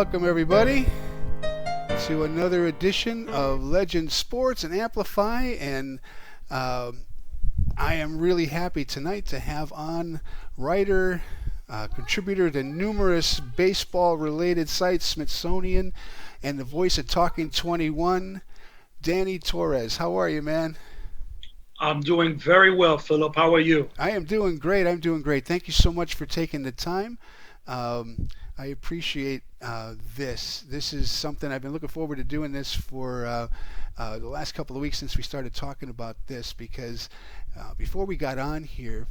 Welcome, everybody, to another edition of Legend Sports and Amplify. And I am really happy tonight to have on writer, contributor to numerous baseball-related sites, Smithsonian, and the voice of Talking 21, Danny Torres. How are you, man? I'm doing very well, Philip. How are you? I am doing great. Thank you so much for taking the time. I appreciate this. This is something I've been looking forward to doing this for the last couple of weeks since we started talking about this, because before we got on here,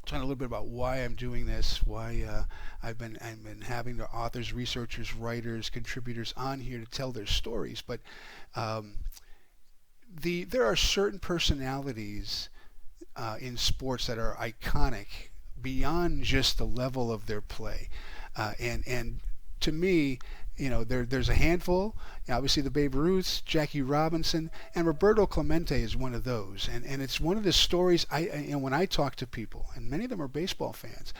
talking a little bit about why I'm doing this, why I've been having the authors, researchers, writers, contributors on here to tell their stories. But there are certain personalities in sports that are iconic beyond just the level of their play. And to me, there's a handful. Obviously, the Babe Ruths, Jackie Robinson, and Roberto Clemente is one of those. And it's one of the stories when I talk to people, and many of them are baseball fans,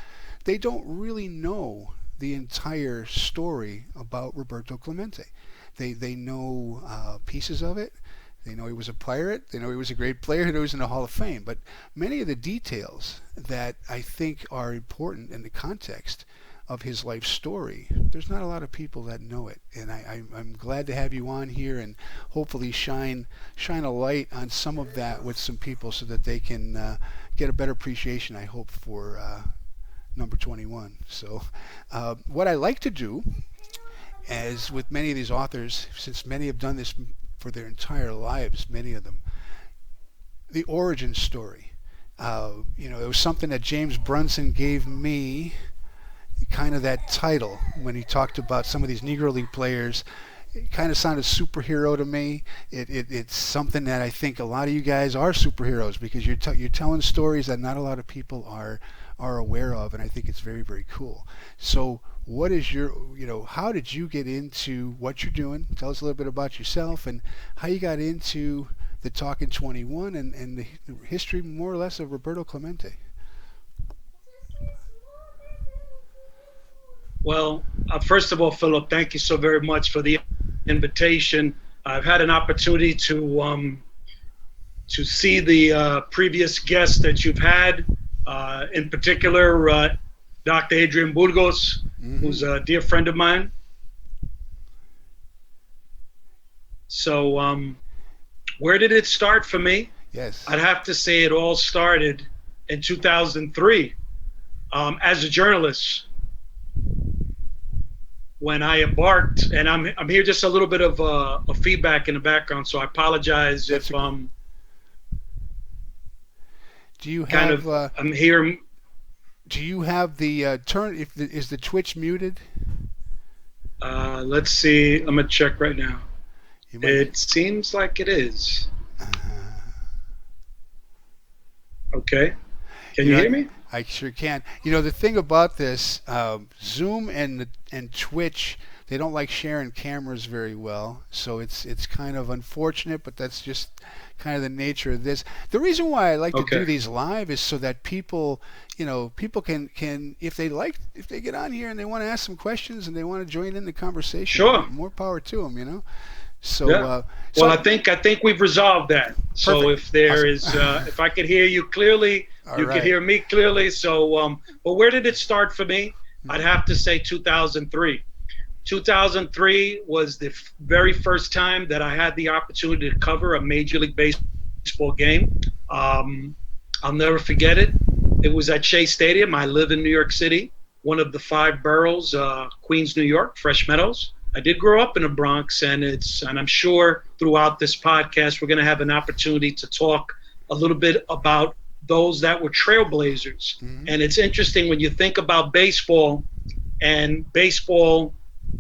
they don't really know the entire story about Roberto Clemente. They know pieces of it. They know he was a pirate. They know he was a great player. They know he was in the Hall of Fame. But many of the details that I think are important in the context of his life story, there's not a lot of people that know it. And I'm glad to have you on here and hopefully shine a light on some of that with some people so that they can get a better appreciation, I hope, for number 21. So what I like to do, as with many of these authors, since many have done this for their entire lives, many of them, the origin story. It was something that James Brunson gave me, kind of that title, when he talked about some of these Negro League players. It kind of sounded superhero to me. It's something that I think a lot of you guys are superheroes, because you're telling stories that not a lot of people are aware of, and I think it's very, very cool. So what is how did you get into what you're doing? Tell us a little bit about yourself and how you got into the Talking 21 and the history, more or less, of Roberto Clemente. Well, first of all, Philip, thank you so very much for the invitation. I've had an opportunity to see the previous guests that you've had, in particular, Dr. Adrian Burgos, who's a dear friend of mine. So where did it start for me? Yes. I'd have to say it all started in 2003 as a journalist, when I embarked, and I'm here just a little bit of a feedback in the background, so I apologize. That's if do you kind have of I'm here. Do you have the turn? Is the Twitch muted? Let's see. I'm gonna check right now. It seems like it is. Okay. Can you hear me? I sure can. The thing about this, Zoom and Twitch, they don't like sharing cameras very well, so it's kind of unfortunate, but that's just kind of the nature of this. The reason why I like to do these live is so that people can if they get on here and they want to ask some questions and they want to join in the conversation, sure, more power to them, So, yeah. Well, I think we've resolved that. So perfect. If there is, if I could hear you clearly, you could hear me clearly. So, but where did it start for me? I'd have to say 2003. 2003 was the very first time that I had the opportunity to cover a Major League Baseball game. I'll never forget it. It was at Shea Stadium. I live in New York City, one of the 5 boroughs, Queens, New York, Fresh Meadows. I did grow up in the Bronx, and I'm sure throughout this podcast we're going to have an opportunity to talk a little bit about those that were trailblazers. And it's interesting when you think about baseball,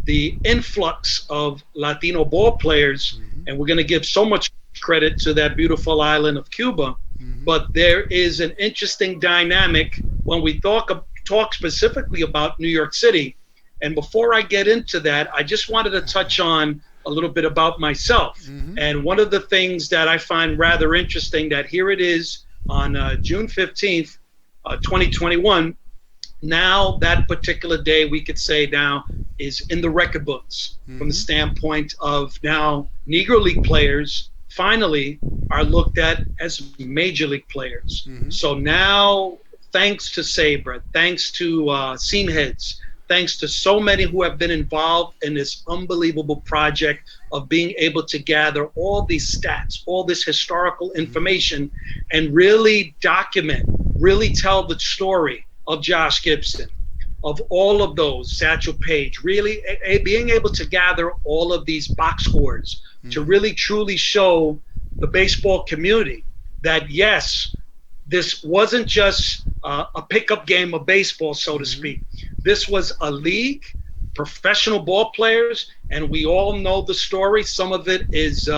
the influx of Latino ball players, and we're going to give so much credit to that beautiful island of Cuba. But there is an interesting dynamic when we talk specifically about New York City. And before I get into that, I just wanted to touch on a little bit about myself. And one of the things that I find rather interesting, that here it is on June 15th, 2021, now that particular day, we could say now, is in the record books from the standpoint of now Negro League players finally are looked at as major league players. So now, thanks to Sabre, thanks to Seam Heads, thanks to so many who have been involved in this unbelievable project of being able to gather all these stats, all this historical information, and really document, really tell the story of Josh Gibson, of all of those, Satchel Paige, really being able to gather all of these box scores to really truly show the baseball community that, yes, this wasn't just a pickup game of baseball, so to speak. This was a league, professional ball players, and we all know the story. Some of it is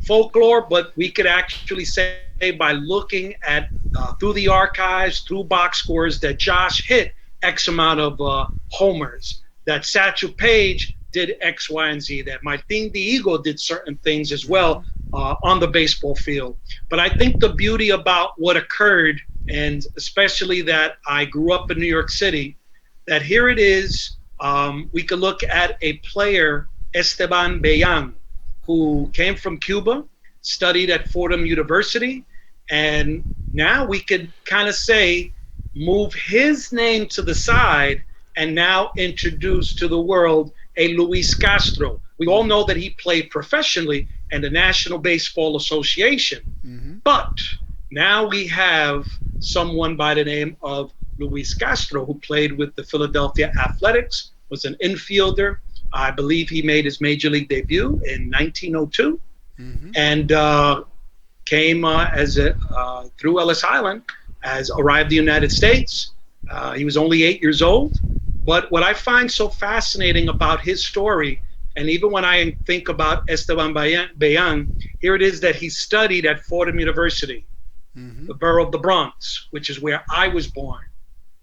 folklore, but we could actually say by looking at through the archives, through box scores, that Josh hit X amount of homers, that Satchel Paige did X, Y, and Z, that Martin the Eagle did certain things as well on the baseball field. But I think the beauty about what occurred, and especially that I grew up in New York City, that here it is, we could look at a player, Esteban Bellan, who came from Cuba, studied at Fordham University, and now we could kind of say, move his name to the side and now introduce to the world a Luis Castro. We all know that he played professionally in the National Baseball Association, but now we have someone by the name of Luis Castro, who played with the Philadelphia Athletics, was an infielder. I believe he made his major league debut in 1902, and came as through Ellis Island, arrived in the United States. He was only 8 years old. But what I find so fascinating about his story, and even when I think about Esteban Bellan, here it is that he studied at Fordham University, the borough of the Bronx, which is where I was born.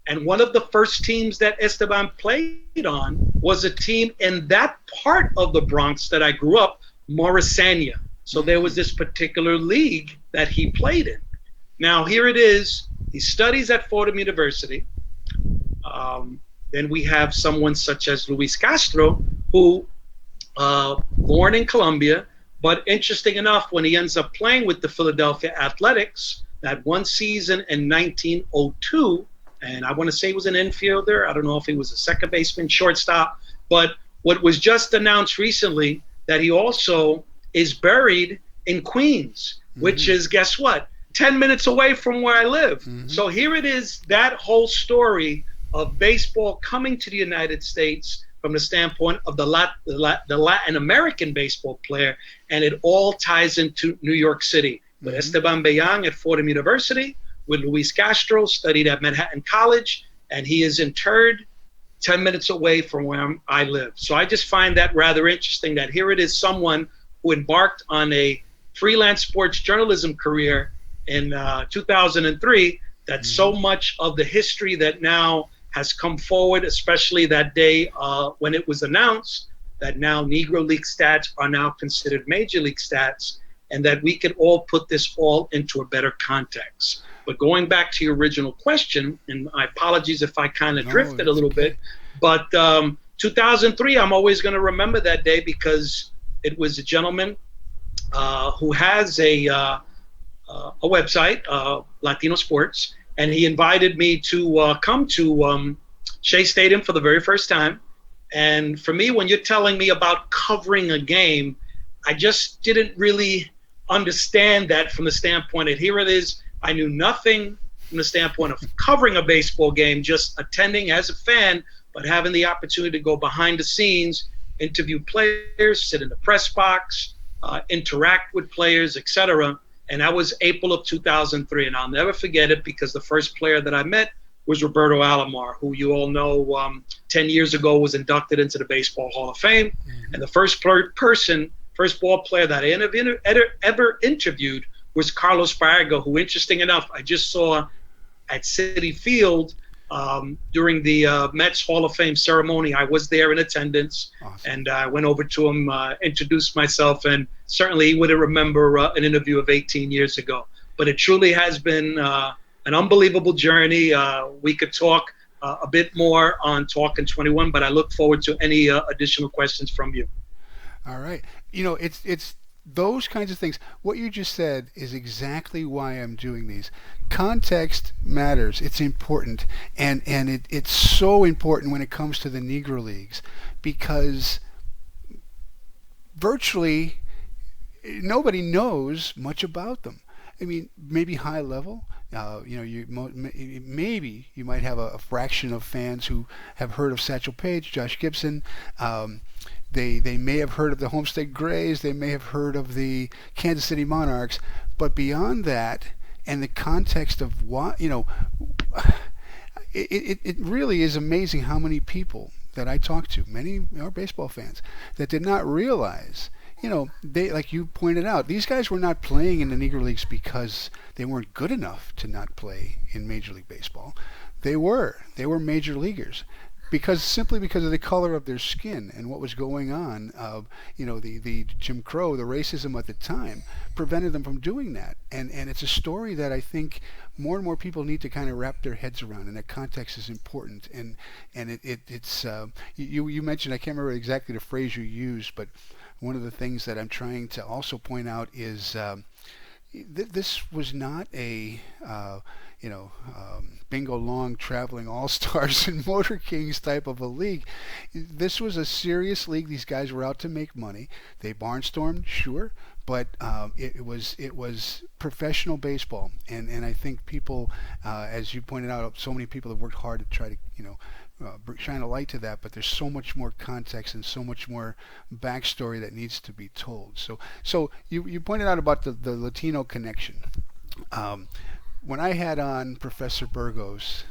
And one of the first teams that Esteban played on was a team in that part of the Bronx that I grew up, Morrisania. So there was this particular league that he played in. Now, here it is. He studies at Fordham University. Then we have someone such as Luis Castro, who born in Colombia, but interesting enough, when he ends up playing with the Philadelphia Athletics, that one season in 1902, and I want to say he was an infielder. I don't know if he was a second baseman, shortstop. But what was just announced recently, that he also is buried in Queens, which is, guess what? 10 minutes away from where I live. So here it is, that whole story of baseball coming to the United States from the standpoint of the Latin American baseball player, and it all ties into New York City. With Esteban Bellan at Fordham University, with Luis Castro, studied at Manhattan College, and he is interred 10 minutes away from where I live. So I just find that rather interesting, that here it is someone who embarked on a freelance sports journalism career in 2003, that so much of the history that now has come forward, especially that day when it was announced that now Negro League stats are now considered Major League stats, and that we could all put this all into a better context. But going back to your original question, and my apologies if I kind of drifted a little bit, but 2003, I'm always going to remember that day, because it was a gentleman who has a website, Latino Sports, and he invited me to come to Shea Stadium for the very first time. And for me, when you're telling me about covering a game, I just didn't really understand that from the standpoint of, here it is, I knew nothing from the standpoint of covering a baseball game, just attending as a fan, but having the opportunity to go behind the scenes, interview players, sit in the press box, interact with players, etc. And that was April of 2003, and I'll never forget it, because the first player that I met was Roberto Alomar, who you all know 10 years ago was inducted into the Baseball Hall of Fame. And the first ball player that I ever interviewed was Carlos Baerga, who, interesting enough, I just saw at Citi Field during the Mets Hall of Fame ceremony. I was there in attendance. Awesome. And I went over to him, introduced myself, and certainly he wouldn't remember an interview of 18 years ago. But it truly has been an unbelievable journey. We could talk a bit more on Talking 21, but I look forward to any additional questions from you. All right. It's those kinds of things. What you just said is exactly why I'm doing these. Context matters. It's important, and it's so important when it comes to the Negro Leagues, because virtually nobody knows much about them. I mean, maybe high level. Maybe you might have a fraction of fans who have heard of Satchel Paige, Josh Gibson. They may have heard of the Homestead Grays. They may have heard of the Kansas City Monarchs. But beyond that, and the context of what, it really is amazing how many people that I talk to, many are baseball fans, that did not realize, they, like you pointed out, these guys were not playing in the Negro Leagues because they weren't good enough to not play in Major League Baseball. They were major leaguers. Simply because of the color of their skin and what was going on, the Jim Crow, the racism at the time, prevented them from doing that. And it's a story that I think more and more people need to kind of wrap their heads around, and that context is important. And it's you mentioned, I can't remember exactly the phrase you used, but one of the things that I'm trying to also point out is this was not a Bingo Long traveling all-stars and Motor Kings type of a league. This was a serious league. These guys were out to make money. They barnstormed, sure, but it was professional baseball, and I think people, as you pointed out, so many people have worked hard to try to shine a light to that, but there's so much more context and so much more backstory that needs to be told. So you pointed out about the Latino Connection. When I had on Professor Burgos,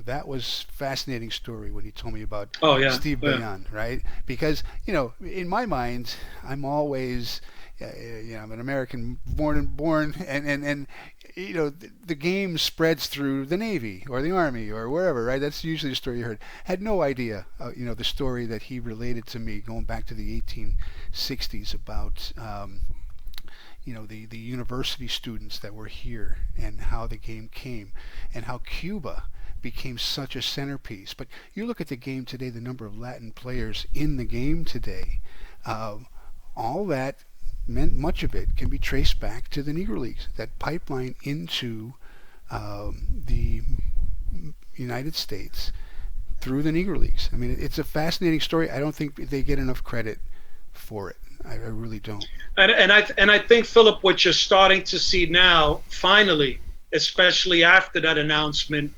that was a fascinating story when he told me about Steve Bayon, right? Because, in my mind, I'm always, I'm an American born, and the game spreads through the Navy or the Army or wherever, right? That's usually the story you heard. Had no idea, the story that he related to me going back to the 1860s about the university students that were here and how the game came and how Cuba became such a centerpiece. But you look at the game today, the number of Latin players in the game today, all that meant, much of it can be traced back to the Negro Leagues, that pipeline into the United States through the Negro Leagues. I mean, it's a fascinating story. I don't think they get enough credit for it. I really don't. And I think, Philip, what you're starting to see now, finally, especially after that announcement,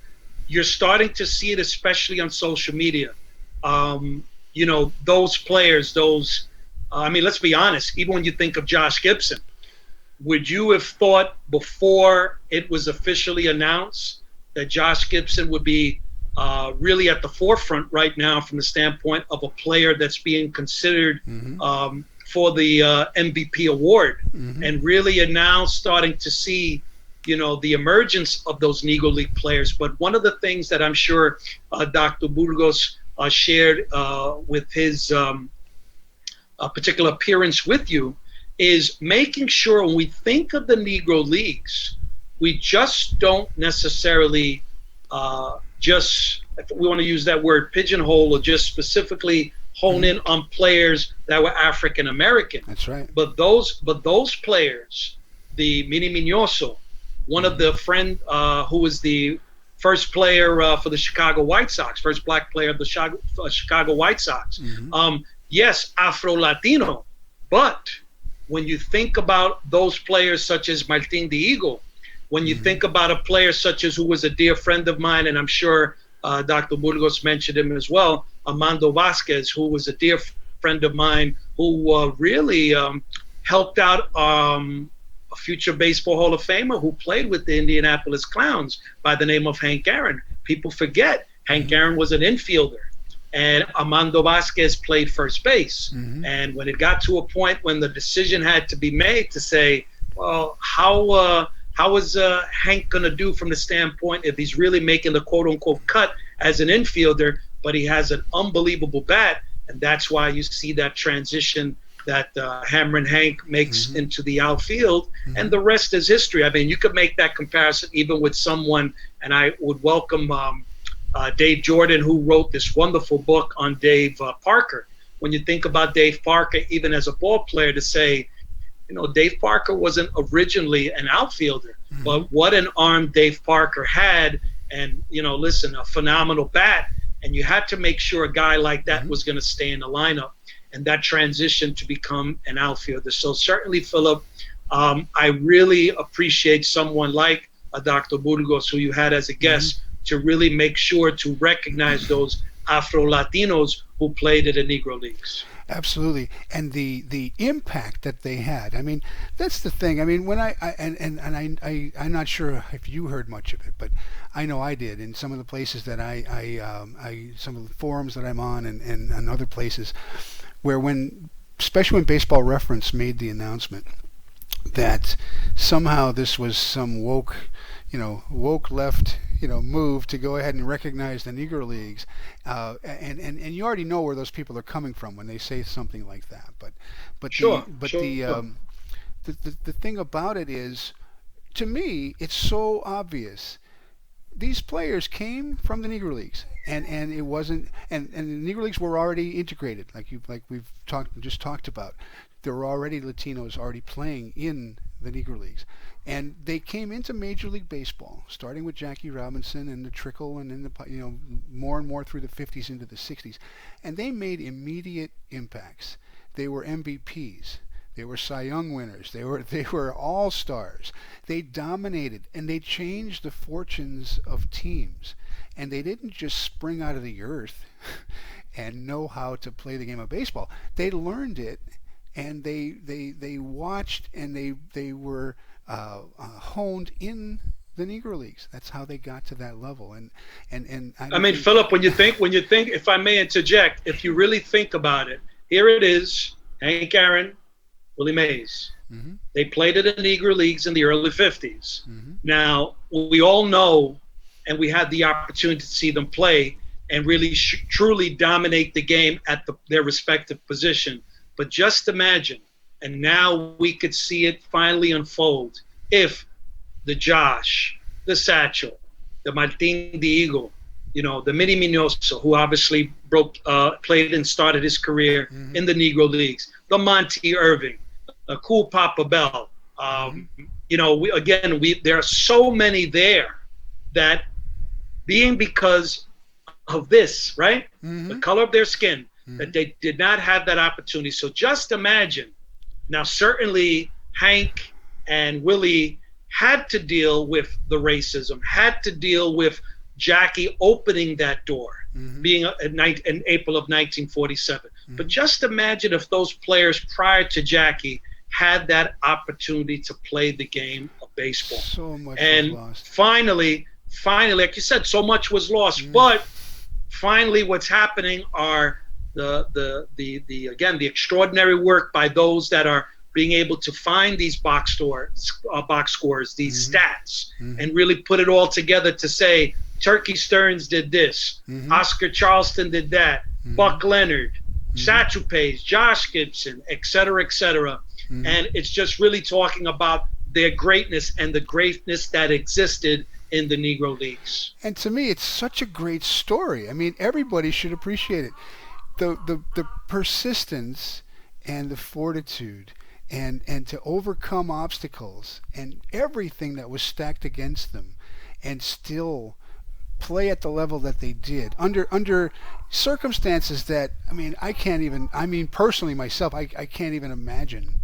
you're starting to see it, especially on social media. Those players, let's be honest, even when you think of Josh Gibson, would you have thought before it was officially announced that Josh Gibson would be really at the forefront right now from the standpoint of a player that's being considered for the MVP award, and really are now starting to see, the emergence of those Negro League players. But one of the things that I'm sure Dr. Burgos shared with his particular appearance with you is making sure when we think of the Negro Leagues, we just don't necessarily if we want to use that word, pigeonhole, or just specifically hone in on players that were African American. That's right. But those players, the Mini Minoso, one of the friend who was the first player for the Chicago White Sox, first black player of the Chicago White Sox. Yes, Afro-Latino, but when you think about those players such as Martin de Eagle, when you think about a player such as who was a dear friend of mine, and I'm sure Dr. Burgos mentioned him as well, Armando Vasquez, who was a dear friend of mine, who really helped out a future Baseball Hall of Famer who played with the Indianapolis Clowns by the name of Hank Aaron. People forget Hank Aaron was an infielder, and Armando Vasquez played first base. And when it got to a point when the decision had to be made to say, well, how is Hank going to do from the standpoint if he's really making the quote-unquote cut as an infielder, but he has an unbelievable bat, and that's why you see that transition that Hammerin' Hank makes into the outfield, and the rest is history. I mean, you could make that comparison even with someone, and I would welcome Dave Jordan, who wrote this wonderful book on Dave Parker. When you think about Dave Parker, even as a ball player, to say, Dave Parker wasn't originally an outfielder, but what an arm Dave Parker had, and listen, a phenomenal bat, and you had to make sure a guy like that was going to stay in the lineup, and that transition to become an outfielder. So certainly, Philip, I really appreciate someone like Dr. Burgos, who you had as a guest, to really make sure to recognize those Afro-Latinos who played in the Negro Leagues. Absolutely, and the impact that they had. I mean, that's the thing. I mean, when I'm not sure if you heard much of it, but I know I did in some of the places that I some of the forums that I'm on, and other places where especially when Baseball Reference made the announcement that somehow this was some woke left, move to go ahead and recognize the Negro Leagues, and you already know where those people are coming from when they say something like that. But sure, the thing about it is, to me, it's so obvious. These players came from the Negro Leagues, and it wasn't, and the Negro Leagues were already integrated, like we've just talked about. There were already Latinos already playing in the Negro Leagues, and they came into Major League Baseball, starting with Jackie Robinson and the trickle, and then more and more through the 50s into the 60s, and they made immediate impacts. They were MVPs. They were Cy Young winners. They were all-stars. They dominated, and they changed the fortunes of teams. And they didn't just spring out of the earth and know how to play the game of baseball. They learned it, and they watched, and they were honed in the Negro Leagues. That's how they got to that level. And I mean, Philip, when you think, if I may interject, if you really think about it, here it is: Hank Aaron, Willie Mays. They played in the Negro Leagues in the early 50s. Now, we all know, and we had the opportunity to see them play and really truly dominate the game at their respective position. But just imagine, and now we could see it finally unfold, if the Josh, the Satchel, the Martin the Eagle, the Minnie Minoso, who obviously played and started his career in the Negro Leagues, the Monty Irving, Cool Papa Bell. There are so many there that, being because of this, right? The color of their skin, that they did not have that opportunity. So just imagine. Now, certainly Hank and Willie had to deal with the racism, had to deal with Jackie opening that door, being in April of 1947. But just imagine if those players prior to Jackie had that opportunity to play the game of baseball. So much was lost. Finally, like you said, so much was lost. But finally, what's happening are the extraordinary work by those that are being able to find these box scores, these stats, and really put it all together to say, Turkey Stearns did this, Oscar Charleston did that, Buck Leonard, Satchel Paige, Josh Gibson, et cetera, et cetera. And it's just really talking about their greatness and the greatness that existed in the Negro Leagues. And to me, it's such a great story. I mean, everybody should appreciate it. The persistence and the fortitude and to overcome obstacles and everything that was stacked against them, and still play at the level that they did under circumstances that, I mean personally myself, I can't even imagine,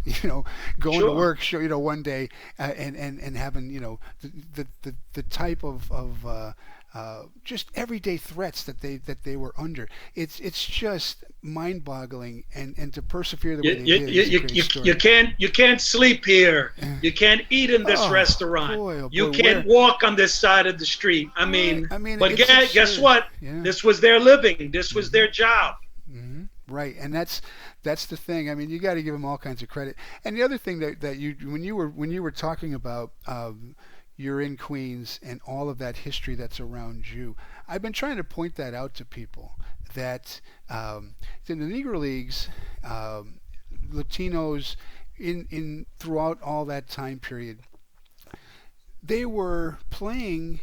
going to work, one day and having, the type of just everyday threats that they were under. It's just mind-boggling, and to persevere the way they did is a great story. You can't sleep here. You can't eat in this restaurant. Boy, you can't walk on this side of the street. But guess what? Yeah. This was their living. This was their job. Right, and that's the thing. I mean, you got to give them all kinds of credit. And the other thing that you when you were talking about you're in Queens and all of that history that's around you, I've been trying to point that out to people, that in the Negro Leagues, Latinos in throughout all that time period, they were playing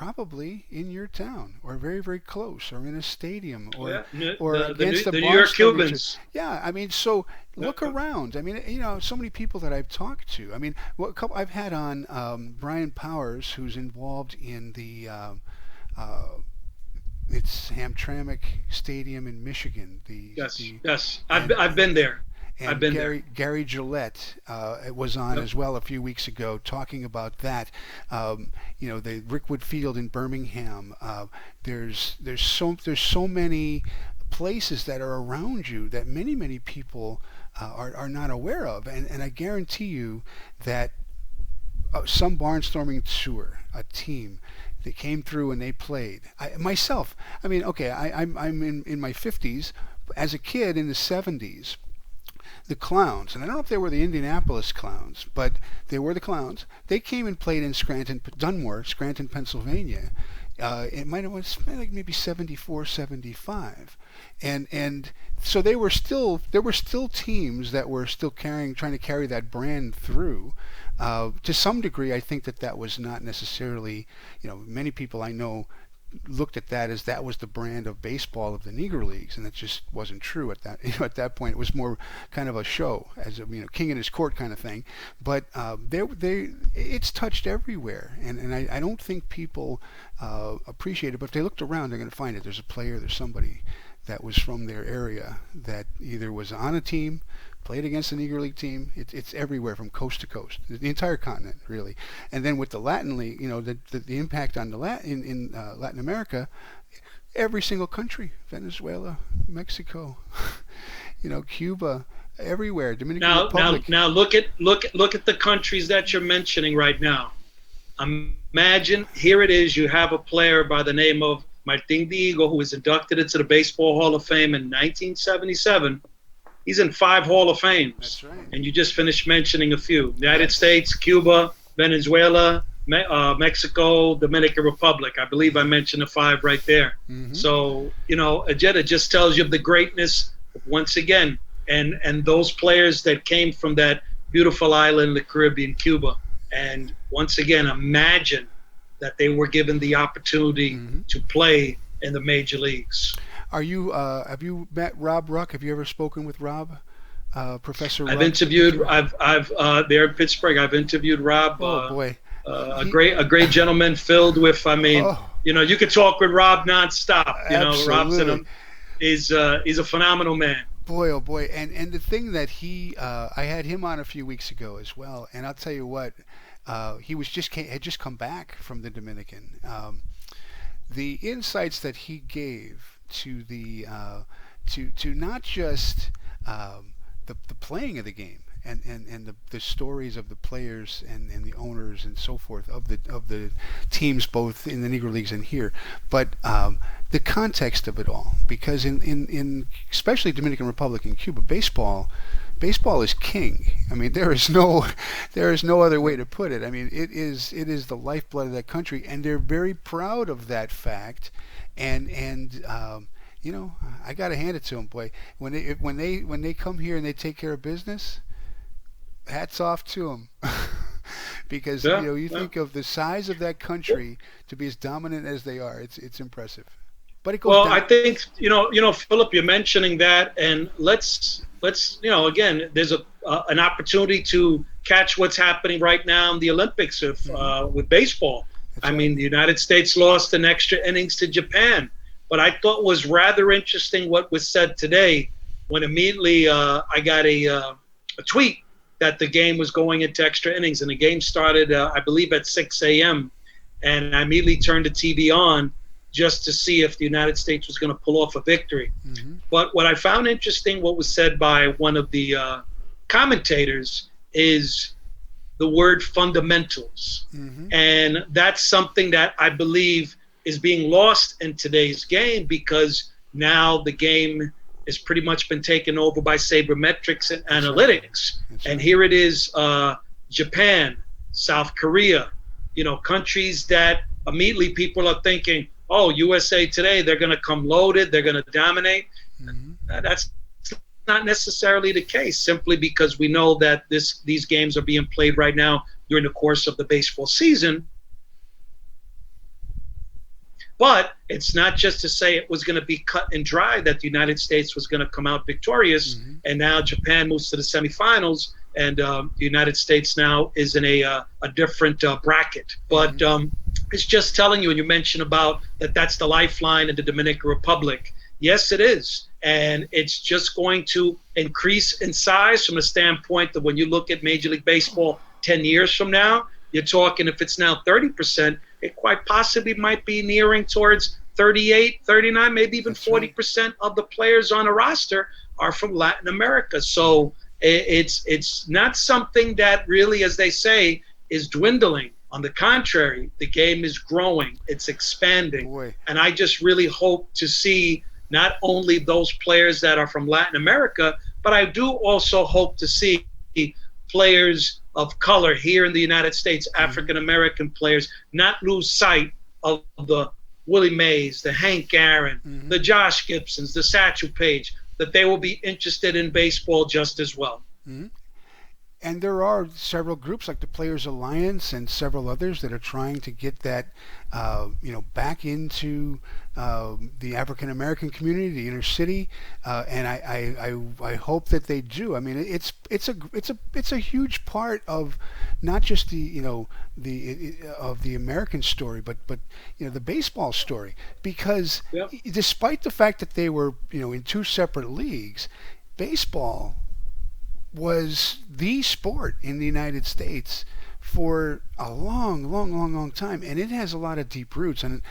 probably in your town or very, very close or in a stadium or the against New the York Barstow Cubans. Yeah, I mean, so look around. I mean, so many people that I've talked to. I mean, I've had on Brian Powers, who's involved in the it's Hamtramck Stadium in Michigan. Yes. I've been there. And Gary Gillette was on as well a few weeks ago talking about that. The Rickwood Field in Birmingham. There's so many places that are around you that many people are not aware of, and I guarantee you that some barnstorming tour, a team, they came through and they played. I'm in my 50s. As a kid in the 70s, the Clowns, and I don't know if they were the Indianapolis Clowns, but they were the Clowns. They came and played in Dunmore, Scranton, Pennsylvania. It might have been like maybe 74, 75. And so there were still teams that were still trying to carry that brand through. To some degree, I think that was not necessarily, many people I know looked at that as that was the brand of baseball of the Negro Leagues, and that just wasn't true at that. At that point, it was more kind of a show, as a king in his court kind of thing. But it's touched everywhere, and I don't think people appreciate it. But if they looked around, they're going to find it. There's a player, there's somebody that was from their area that either was on a team, played against the Negro League team. It's everywhere from coast to coast, the entire continent, really. And then with the Latin League, the impact on in Latin America, every single country, Venezuela, Mexico, Cuba, everywhere, Dominican Republic. Now look at the countries that you're mentioning right now. Imagine, here it is, you have a player by the name of Martin Diego, who was inducted into the Baseball Hall of Fame in 1977. He's in 5 Hall of Fames. That's right. And you just finished mentioning a few. United States, Cuba, Venezuela, Mexico, Dominican Republic. I believe I mentioned the 5 right there. Mm-hmm. So, again, it just tells you of the greatness, once again, and those players that came from that beautiful island in the Caribbean, Cuba. And once again, imagine that they were given the opportunity to play in the major leagues. Have you met Rob Ruck? Have you ever spoken with Rob, Professor Ruck? I've there in Pittsburgh. I've interviewed Rob. Oh boy, a great gentleman filled with. You could talk with Rob nonstop. Absolutely. He's a phenomenal man. Boy, oh boy, and the thing that I had him on a few weeks ago as well, and I'll tell you what, he had just come back from the Dominican. The insights that he gave to the to not just the playing of the game and the stories of the players and the owners and so forth of the teams both in the Negro Leagues and here, but the context of it all, because in especially Dominican Republic and Cuba, baseball is king. I mean, there is no other way to put it. I mean, it is the lifeblood of that country, and they're very proud of that fact. And I gotta hand it to them, boy. When they come here and they take care of business, hats off to them. Because think of the size of that country to be as dominant as they are. It's impressive. But it goes down. I think Philip, you're mentioning that, and let's again, there's an opportunity to catch what's happening right now in the Olympics with baseball. That's right. I mean, the United States lost in extra innings to Japan. But I thought was rather interesting what was said today, when immediately I got a tweet that the game was going into extra innings, and the game started, I believe, at 6 a.m. And I immediately turned the TV on just to see if the United States was going to pull off a victory. Mm-hmm. But what I found interesting, what was said by one of the commentators, is the word fundamentals. Mm-hmm. And that's something that I believe is being lost in today's game, because now the game has pretty much been taken over by sabermetrics and analytics. Right. And here it is, Japan, South Korea, countries that immediately people are thinking, oh, USA Today, they're going to come loaded, they're going to dominate. Mm-hmm. That's not necessarily the case, simply because we know that these games are being played right now during the course of the baseball season. But it's not just to say it was going to be cut and dry that the United States was going to come out victorious, and now Japan moves to the semifinals, and the United States now is in a different bracket. But it's just telling you, and you mentioned about that's the lifeline in the Dominican Republic. Yes, it is. And it's just going to increase in size from the standpoint that when you look at Major League Baseball 10 years from now, you're talking, if it's now 30%, it quite possibly might be nearing towards 38, 39, maybe even 40% of the players on a roster are from Latin America. So it's not something that really, as they say, is dwindling. On the contrary, the game is growing, it's expanding. Boy. And I just really hope to see not only those players that are from Latin America, but I do also hope to see players of color here in the United States, African-American players, not lose sight of the Willie Mays, the Hank Aaron, the Josh Gibsons, the Satchel Paige, that they will be interested in baseball just as well. And there are several groups like the Players Alliance and several others that are trying to get that, back into the African American community, the inner city, and I hope that they do. I mean, it's a huge part of not just the American story, but the baseball story, because despite the fact that they were in two separate leagues, baseball was the sport in the United States for a long time, and it has a lot of deep roots. And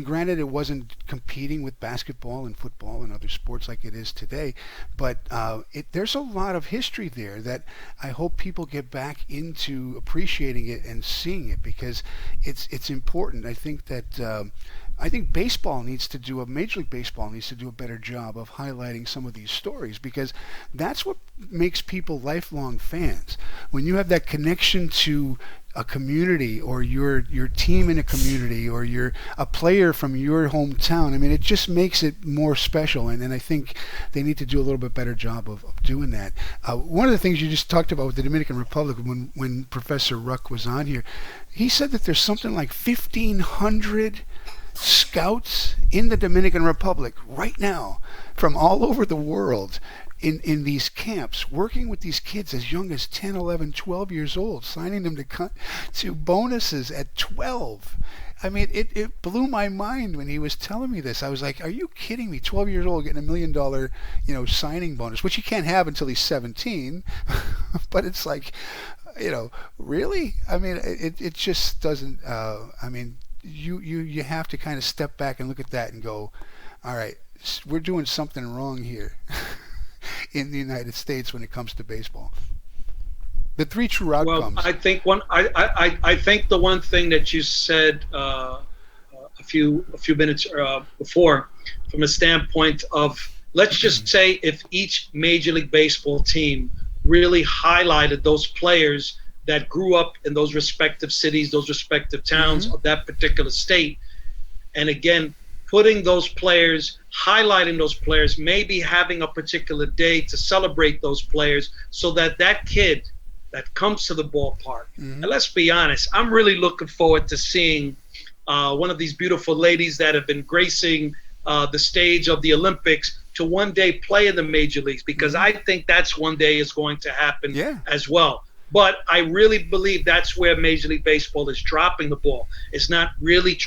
granted, it wasn't competing with basketball and football and other sports like it is today, but there's a lot of history there that I hope people get back into appreciating it and seeing it, because it's important. I think that Major League Baseball needs to do a better job of highlighting some of these stories, because that's what makes people lifelong fans. When you have that connection to a community, or your team in a community, or you're a player from your hometown, I mean, it just makes it more special, and I think they need to do a little bit better job of doing that. One of the things you just talked about with the Dominican Republic, when Professor Ruck was on here, he said that there's something like 1,500 scouts in the Dominican Republic right now from all over the world in these camps, working with these kids as young as 10, 11, 12 years old, signing them to bonuses at 12. I mean, it blew my mind when he was telling me this. I was like, are you kidding me? 12 years old getting $1 million, signing bonus, which he can't have until he's 17. But it's like, really? I mean, it just doesn't, you have to kind of step back and look at that and go, all right, we're doing something wrong here in the United States when it comes to baseball. The three true outcomes. Well, I think I think the one thing that you said a few minutes before, from a standpoint of, let's just say, if each Major League Baseball team really highlighted those players that grew up in those respective cities, those respective towns of that particular state. And again, putting those players, highlighting those players, maybe having a particular day to celebrate those players, so that that kid that comes to the ballpark, and let's be honest, I'm really looking forward to seeing one of these beautiful ladies that have been gracing the stage of the Olympics to one day play in the major leagues, because I think that's one day is going to happen as well. But I really believe that's where Major League Baseball is dropping the ball. It's not really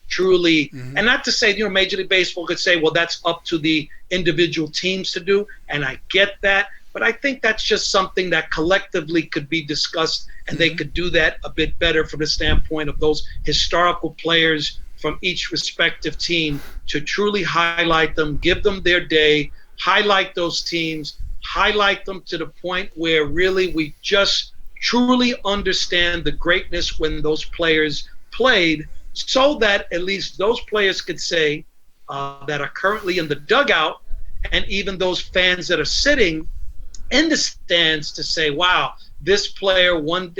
truly, and not to say, Major League Baseball could say, well, that's up to the individual teams to do, and I get that, but I think that's just something that collectively could be discussed, and they could do that a bit better from the standpoint of those historical players from each respective team, to truly highlight them, give them their day, highlight those teams, highlight them to the point where really we just truly understand the greatness when those players played, so that at least those players could say that are currently in the dugout, and even those fans that are sitting in the stands, to say, wow, this player one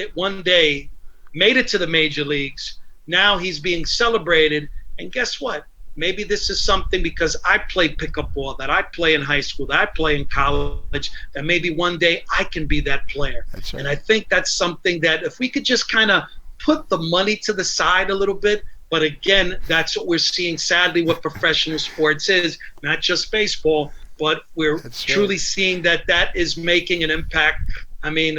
day made it to the major leagues. Now he's being celebrated. And guess what? Maybe this is something, because I play pickup ball, that I play in high school, that I play in college, that maybe one day I can be that player. That's right. And I think that's something that if we could just kind of put the money to the side a little bit But again, that's what we're seeing sadly what professional sports is, not just baseball, but we're truly seeing that is making an impact. I mean,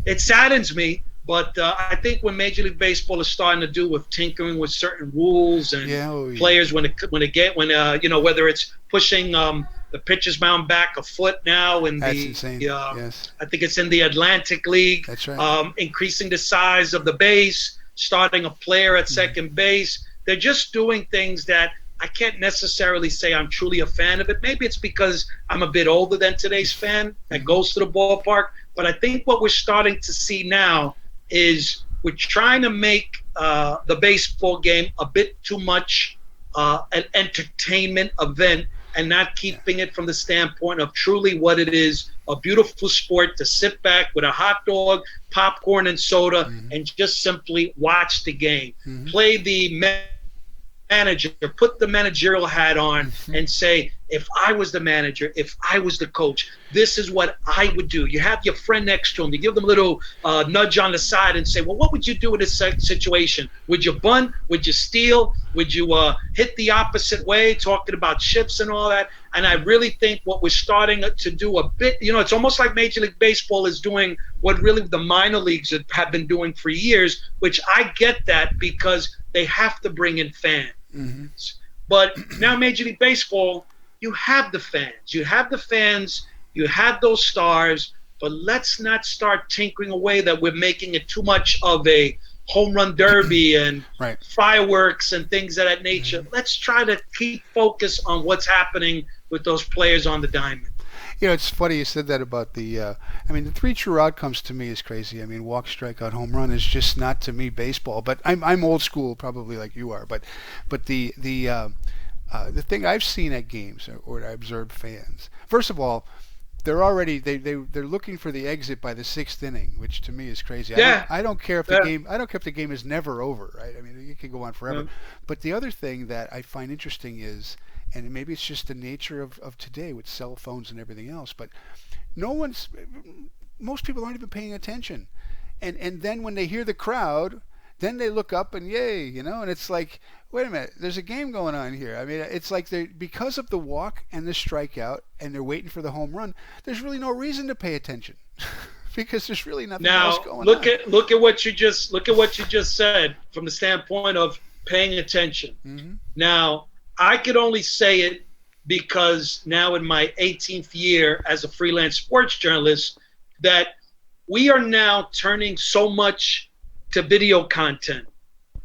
it saddens me, but I think when Major League Baseball is starting to do with tinkering with certain rules and players whether it's pushing the pitcher's mound back a foot now in That's insane. Yes. I think it's in the Atlantic League. That's right. Increasing the size of the base, starting a player at second base. They're just doing things that I can't necessarily say I'm truly a fan of it. Maybe it's because I'm a bit older than today's fan that goes to the ballpark. But I think what we're starting to see now is we're trying to make the baseball game a bit too much an entertainment event and not keeping it from the standpoint of truly what it is, a beautiful sport to sit back with a hot dog, popcorn, and soda and just simply watch the game. Play the manager, put the managerial hat on and say, if I was the manager, if I was the coach, this is what I would do. You have your friend next to him. You give them a little nudge on the side and say, well, what would you do in this situation? Would you bunt? Would you steal? Would you hit the opposite way, talking about shifts and all that? And I really think what we're starting to do a bit, it's almost like Major League Baseball is doing what really the minor leagues have been doing for years, which I get that because they have to bring in fans. But now Major League Baseball, you have the fans. You have those stars, but let's not start tinkering away that we're making it too much of a home run derby and fireworks and things of that nature. Let's try to keep focus on what's happening with those players on the diamond. It's funny you said that about the the three true outcomes to me is crazy. I mean, walk, strikeout, home run is just not to me baseball. But I'm old school, probably like you are. But the thing I've seen at games or I observed fans. First of all, they're already they're looking for the exit by the sixth inning, which to me is crazy. Yeah. I don't care if the game is never over, right? I mean, it can go on forever. But the other thing that I find interesting is, and maybe it's just the nature of today with cell phones and everything else, but most people aren't even paying attention. And then when they hear the crowd, then they look up and yay, and it's like, wait a minute, there's a game going on here. I mean, it's like because of the walk and the strikeout and they're waiting for the home run, there's really no reason to pay attention because there's really nothing else going on. Look at what you just said from the standpoint of paying attention. Now, I could only say it because now in my 18th year as a freelance sports journalist that we are now turning so much to video content.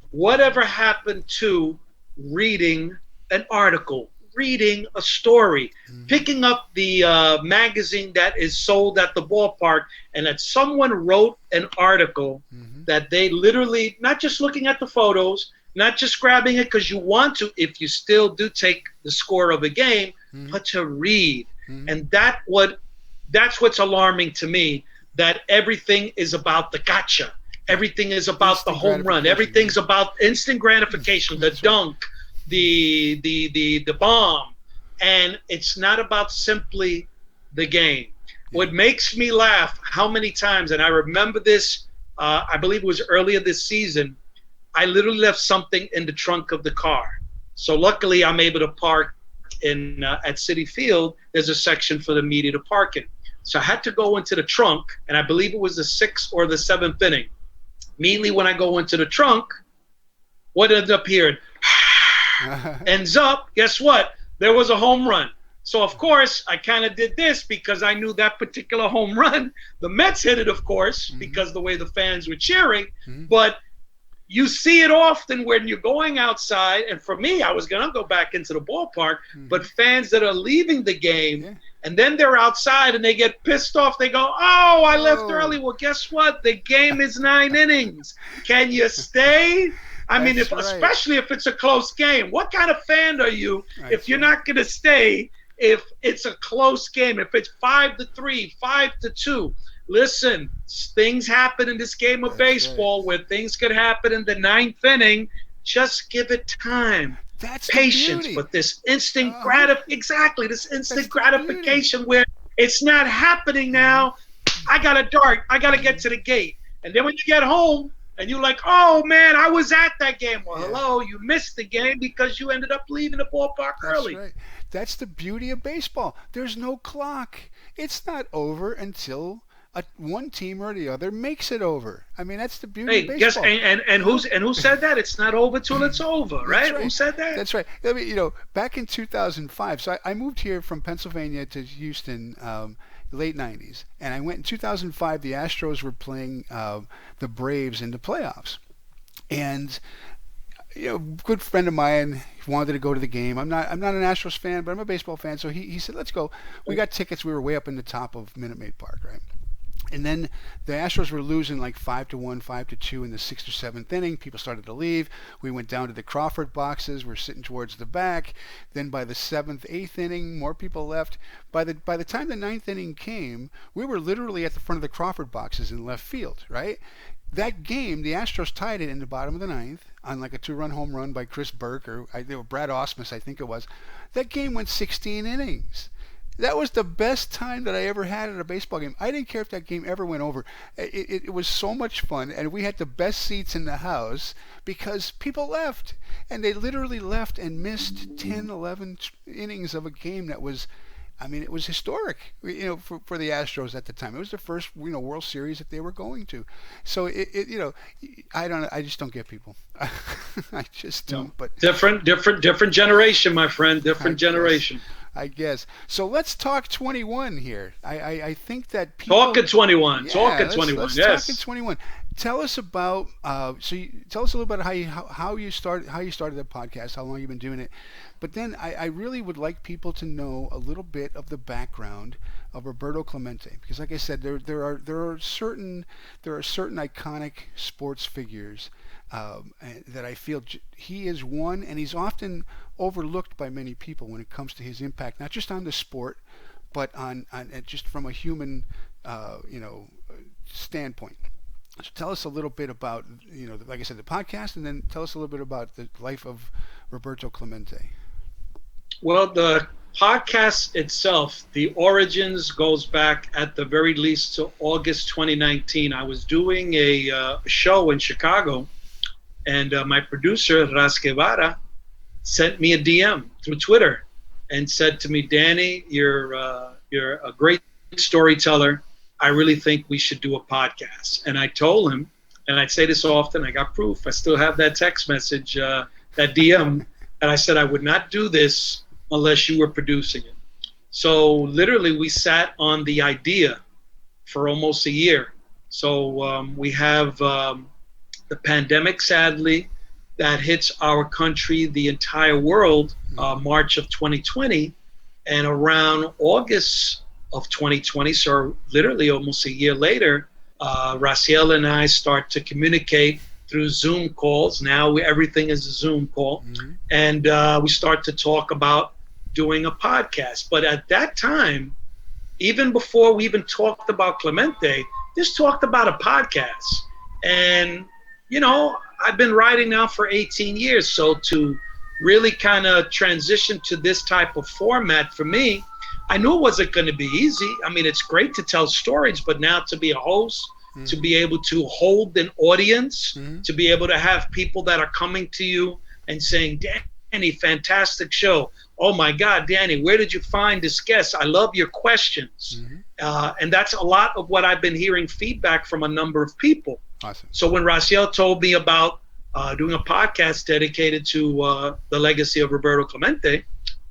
Whatever happened to reading an article, reading a story, picking up the magazine that is sold at the ballpark and that someone wrote an article that they literally, not just looking at the photos, not just grabbing it because you want to, if you still do take the score of a game, but to read. And that's what's alarming to me, that everything is about the gotcha. Everything is about instant the home run. Everything's about instant gratification, the dunk, the bomb. And it's not about simply the game. What makes me laugh, how many times, and I remember this, I believe it was earlier this season, I literally left something in the trunk of the car. So luckily I'm able to park in at Citi Field. There's a section for the media to park in. So I had to go into the trunk, and I believe it was the 6th or the 7th inning. Immediately when I go into the trunk, what ends up here? Ends up, guess what? There was a home run. So, of course, I kind of did this because I knew that particular home run. The Mets hit it, of course, because the way the fans were cheering. But you see it often when you're going outside. And for me, I was going to go back into the ballpark. But fans that are leaving the game, and then they're outside and they get pissed off. They go, oh, I left early. Well, guess what? The game is 9 innings. Can you stay? I mean, especially if it's a close game. What kind of fan are you if you're not going to stay if it's a close game, if it's 5-3, 5-2? Listen, things happen in this game of baseball where things could happen in the 9th inning. Just give it time. That's patience, but this instant gratification where it's not happening now. I got to dart. I got to get to the gate. And then when you get home, And you're like, oh, man, I was at that game. Well, Yeah. hello, you missed the game because you ended up leaving the ballpark early. That's right. That's the beauty of baseball. There's no clock. It's not over until one team or the other makes it over. I mean, that's the beauty of baseball. And who said that? It's not over till it's over, right? Who said that? That's right. I mean, back in 2005, so I moved here from Pennsylvania to Houston, late 90s, and I went in 2005. The Astros were playing the Braves in the playoffs, and good friend of mine wanted to go to the game. I'm not an Astros fan, but I'm a baseball fan. So he said, let's go. We got tickets. We were way up in the top of Minute Maid Park, right? And then the Astros were losing like 5-1, 5-2 in the 6th or 7th inning. People started to leave. We went down to the Crawford boxes. We're sitting towards the back. Then by the 7th, 8th inning, more people left. By the time the 9th inning came, we were literally at the front of the Crawford boxes in left field, right? That game, the Astros tied it in the bottom of the 9th on like a 2-run home run by Chris Burke or Brad Ausmus, I think it was. That game went 16 innings. That was the best time that I ever had at a baseball game. I didn't care if that game ever went over. It was so much fun, and we had the best seats in the house because people left. And they literally left and missed 10, 11 innings of a game that was, I mean, it was historic, for the Astros at the time. It was the first, World Series that they were going to. So I just don't get people. I just don't. No. But different generation, my friend. Different generation. I guess. So let's talk 21 here. I think that people... Talking 21. Yeah, talking 21. Let's yes. Talking 21. Tell us about tell us a little bit how you started the podcast, how long you've been doing it. But then I really would like people to know a little bit of the background of Roberto Clemente, because like I said, there are certain iconic sports figures that I feel he is one, and he's often overlooked by many people when it comes to his impact, not just on the sport, but on just from a human standpoint. So tell us a little bit about, like I said, the podcast, and then tell us a little bit about the life of Roberto Clemente. Well, the podcast itself, the origins goes back at the very least to August 2019. I was doing a show in Chicago, and my producer, Ras Guevara, sent me a DM through Twitter and said to me, Danny, you're a great storyteller. I really think we should do a podcast. And I told him, and I say this often, I got proof. I still have that text message, that DM. And I said I would not do this unless you were producing it. So literally we sat on the idea for almost a year. So we have the pandemic, sadly, that hits our country, the entire world, March of 2020. And around August of 2020, so literally almost a year later, Raciel and I start to communicate through Zoom calls. Now everything is a Zoom call. Mm-hmm. And we start to talk about doing a podcast. But at that time, even before we even talked about Clemente, just talked about a podcast. And, I've been writing now for 18 years. So to really kind of transition to this type of format for me, I knew it wasn't going to be easy. I mean, it's great to tell stories, but now to be a host, mm-hmm. to be able to hold an audience, mm-hmm. to be able to have people that are coming to you and saying, Danny, fantastic show. Oh my God, Danny, where did you find this guest? I love your questions. Mm-hmm. And that's a lot of what I've been hearing feedback from a number of people. Awesome. So when Raciel told me about doing a podcast dedicated to the legacy of Roberto Clemente,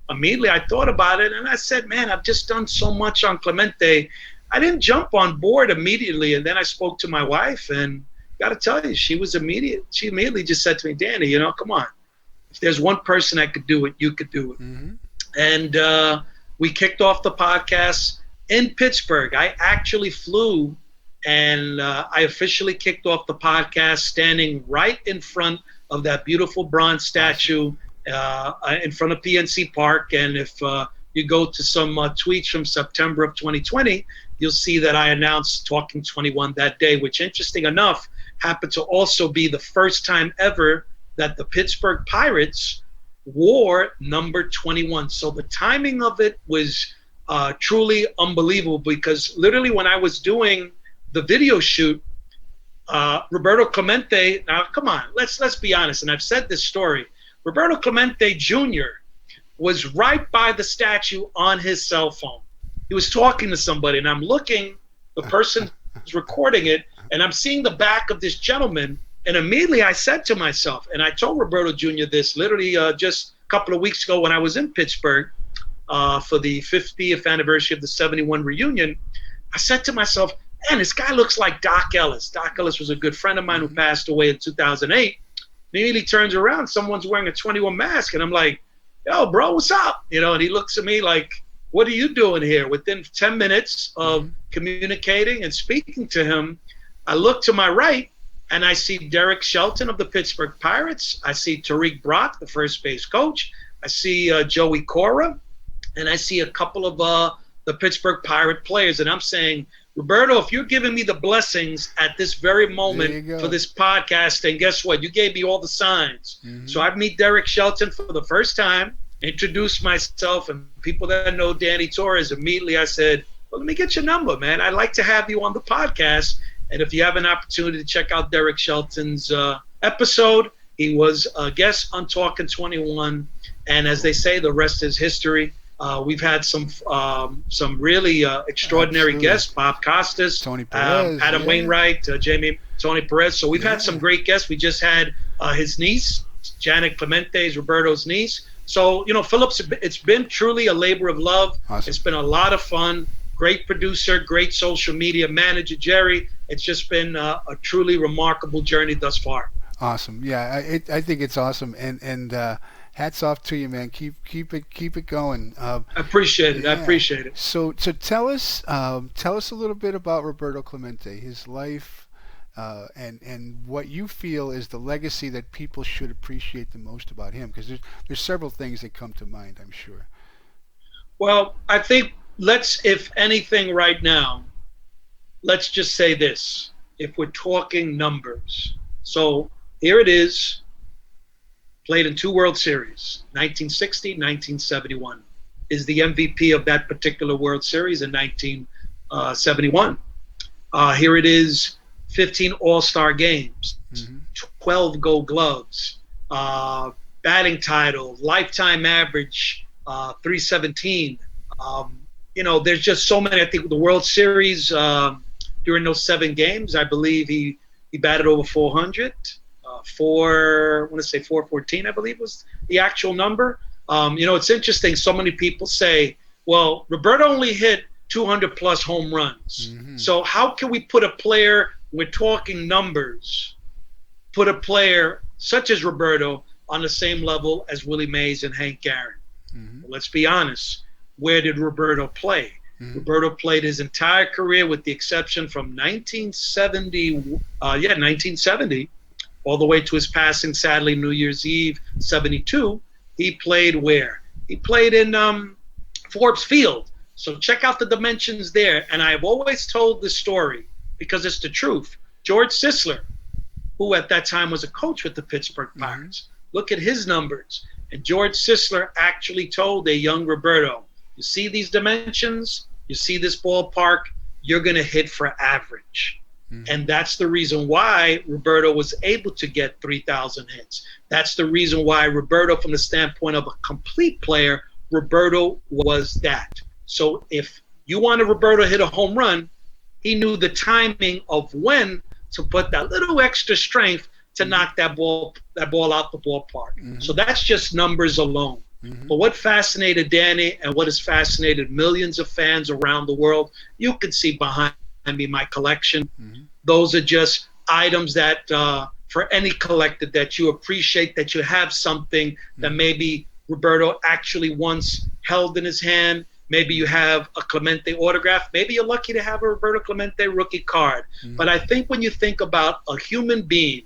immediately I thought about it and I said, man, I've just done so much on Clemente. I didn't jump on board immediately. And then I spoke to my wife, and got to tell you, she immediately just said to me, Danny, come on. If there's one person that could do it, you could do it. Mm-hmm. And we kicked off the podcast in Pittsburgh. I actually flew, and I officially kicked off the podcast standing right in front of that beautiful bronze statue in front of PNC Park. And if you go to some tweets from September of 2020, you'll see that I announced Talking 21 that day, which, interesting enough, happened to also be the first time ever that the Pittsburgh Pirates wore number 21. So the timing of it was truly unbelievable, because literally when I was doing the video shoot, Roberto Clemente. Now, come on, let's be honest. And I've said this story. Roberto Clemente Jr. was right by the statue on his cell phone. He was talking to somebody, and I'm looking. The person is recording it, and I'm seeing the back of this gentleman. And immediately I said to myself, and I told Roberto Jr. this literally just a couple of weeks ago when I was in Pittsburgh for the 50th anniversary of the '71 reunion. I said to myself, man, this guy looks like Doc Ellis. Doc Ellis was a good friend of mine who passed away in 2008. And he immediately turns around, someone's wearing a 21 mask, and I'm like, yo, bro, what's up? You know, and he looks at me like, what are you doing here? Within 10 minutes of communicating and speaking to him, I look to my right, and I see Derek Shelton of the Pittsburgh Pirates. I see Tariq Brock, the first base coach. I see Joey Cora, and I see a couple of the Pittsburgh Pirate players. And I'm saying, Roberto, if you're giving me the blessings at this very moment for this podcast, then guess what? You gave me all the signs. So I meet Derek Shelton for the first time, introduced myself, and people that know Danny Torres, immediately I said, well, let me get your number, man. I'd like to have you on the podcast. And if you have an opportunity to check out Derek Shelton's episode, he was a guest on Talking 21. And as they say, the rest is history. We've had some really extraordinary guests, Bob Costas, Tony Perez, Adam Wainwright, Tony Perez. So we've had some great guests. We just had his niece, Janet Clemente, Roberto's niece. So, you know, Phillips, it's been truly a labor of love. Awesome. It's been a lot of fun. Great producer, great social media manager, Jerry. It's just been a truly remarkable journey thus far. Awesome. Yeah, I think it's awesome. And hats off to you, man. Keep it going. I appreciate it. Yeah. I appreciate it. So tell us a little bit about Roberto Clemente, his life, and what you feel is the legacy that people should appreciate the most about him, because there's several things that come to mind, I'm sure. Well, I think if anything right now, let's just say this. If we're talking numbers, so here it is. Played in 2 World Series, 1960, 1971. Is the MVP of that particular World Series in 1971. Here it is, 15 All-Star games, 12 Gold Gloves, batting title, lifetime average, 317. You know, there's just so many. I think the World Series, during those 7 games, I believe he batted over 400. I want to say 414, I believe was the actual number. You know, it's interesting. So many people say, well, Roberto only hit 200 plus home runs. So how can we put a player, we're talking numbers, put a player such as Roberto on the same level as Willie Mays and Hank Aaron? Well, let's be honest. Where did Roberto play? Roberto played his entire career, with the exception from 1970, all the way to his passing, sadly, New Year's Eve, 72. He played where? He played in Forbes Field. So check out the dimensions there. And I've always told this story because it's the truth. George Sisler, who at that time was a coach with the Pittsburgh Pirates, look at his numbers. And George Sisler actually told a young Roberto, you see these dimensions, you see this ballpark, you're going to hit for average. And that's the reason why Roberto was able to get 3,000 hits. That's the reason why Roberto, from the standpoint of a complete player, Roberto was that. So if you wanted Roberto to hit a home run, he knew the timing of when to put that little extra strength to knock that ball out the ballpark. So that's just numbers alone. But what fascinated Danny, and what has fascinated millions of fans around the world, you can see behind me my collection. Those are just items that for any collector that you appreciate, that you have something that maybe Roberto actually once held in his hand. Maybe you have a Clemente autograph. Maybe you're lucky to have a Roberto Clemente rookie card. But I think when you think about a human being,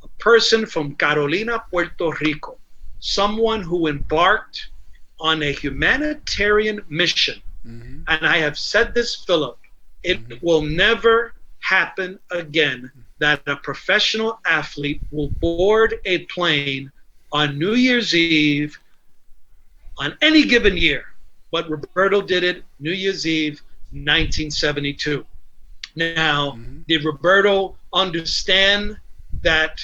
a person from Carolina, Puerto Rico, someone who embarked on a humanitarian mission, and I have said this, Philip, it will never happen again that a professional athlete will board a plane on New Year's Eve on any given year. But Roberto did it New Year's Eve, 1972. Now, did Roberto understand that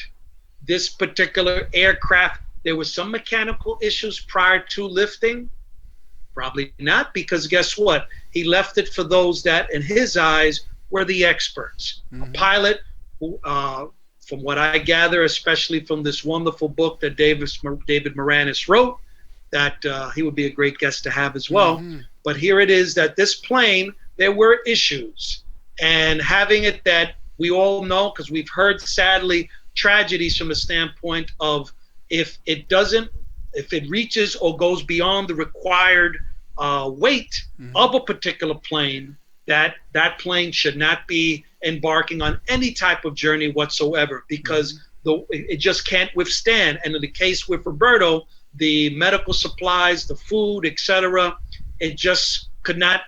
this particular aircraft, there were some mechanical issues prior to lifting? Probably not, because guess what? He left it for those that, in his eyes, were the experts. A pilot who, from what I gather, especially from this wonderful book that David Moranis wrote, that he would be a great guest to have as well. But here it is that this plane, there were issues. And having it that we all know, because we've heard, sadly, tragedies from the standpoint of if it reaches or goes beyond the required weight of a particular plane, that plane should not be embarking on any type of journey whatsoever, because it just can't withstand. And in the case with Roberto, the medical supplies, the food, etc., it just could not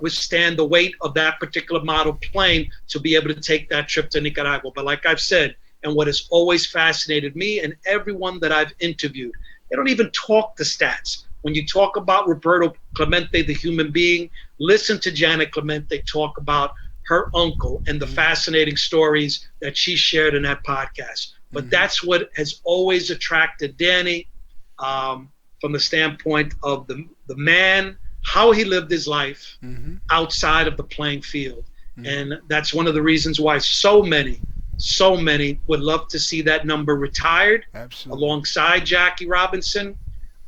withstand the weight of that particular model plane to be able to take that trip to Nicaragua. But like I've said, and what has always fascinated me and everyone that I've interviewed, they don't even talk the stats. When you talk about Roberto Clemente, the human being, listen to Janet Clemente talk about her uncle and the fascinating stories that she shared in that podcast. But that's what has always attracted Danny, from the standpoint of the man, how he lived his life outside of the playing field. And that's one of the reasons why so many would love to see that number retired. Absolutely. Alongside Jackie Robinson.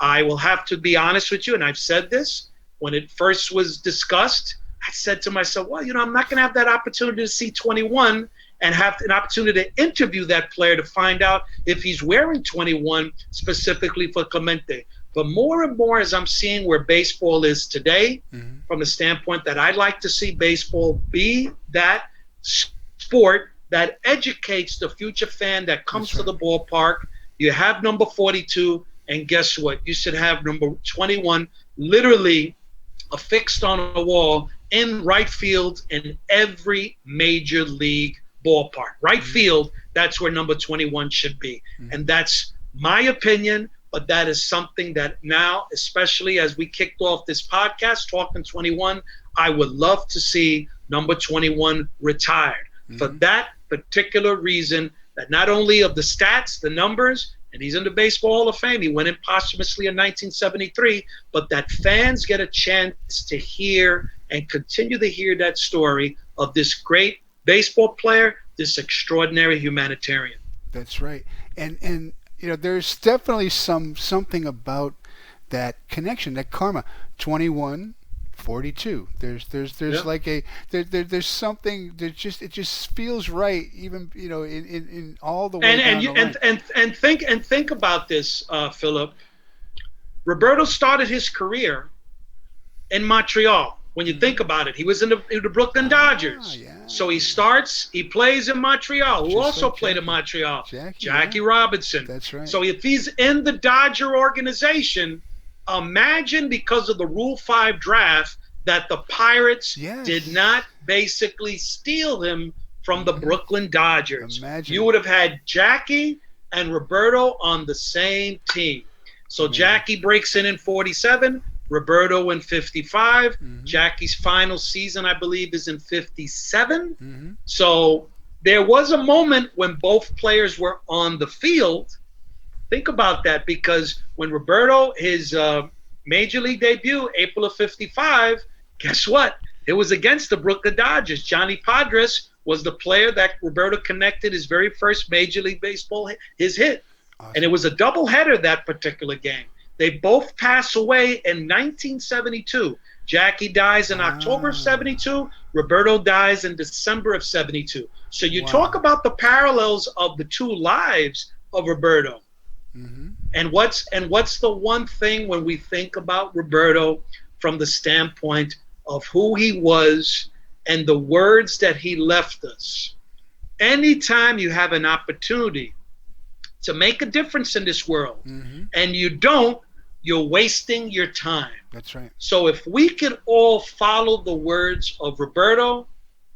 I will have to be honest with you, and I've said this, when it first was discussed, I said to myself, well, I'm not going to have that opportunity to see 21 and have an opportunity to interview that player to find out if he's wearing 21 specifically for Clemente. But more and more, as I'm seeing where baseball is today, from the standpoint that I'd like to see baseball be that sport that educates the future fan that comes to the ballpark. You have number 42, and guess what? You should have number 21 literally affixed on a wall in right field in every major league ballpark. Right field, that's where number 21 should be. And that's my opinion, but that is something that now, especially as we kicked off this podcast, Talking 21, I would love to see number 21 retired. For that particular reason, that not only of the stats, the numbers, and he's in the Baseball Hall of Fame, he went in posthumously in 1973, but that fans get a chance to hear and continue to hear that story of this great baseball player, this extraordinary humanitarian. That's right. And there's definitely something about that connection, that karma. 21, 42. There's like there's something that it just feels right, even in all the way and think about this, Philip. Roberto started his career in Montreal. When you think about it, he was in the Brooklyn Dodgers. So he plays in Montreal. Who also played in Montreal? Jackie Robinson. That's right. So if he's in the Dodger organization, imagine, because of the Rule 5 draft, that the Pirates did not basically steal him from the Brooklyn Dodgers. You would have had Jackie and Roberto on the same team. So Jackie breaks in 47, Roberto in 55. Jackie's final season, I believe, is in 57. So there was a moment when both players were on the field. Think about that, because when Roberto, his major league debut, April of 55, guess what? It was against the Brooklyn Dodgers. Johnny Padres was the player that Roberto connected his very first Major League Baseball, his hit. Awesome. And it was a doubleheader that particular game. They both pass away in 1972. Jackie dies in October of 72. Roberto dies in December of 72. So you talk about the parallels of the two lives of Roberto. And what's the one thing when we think about Roberto from the standpoint of who he was and the words that he left us? Anytime you have an opportunity to make a difference in this world and you don't, you're wasting your time. That's right. So if we could all follow the words of Roberto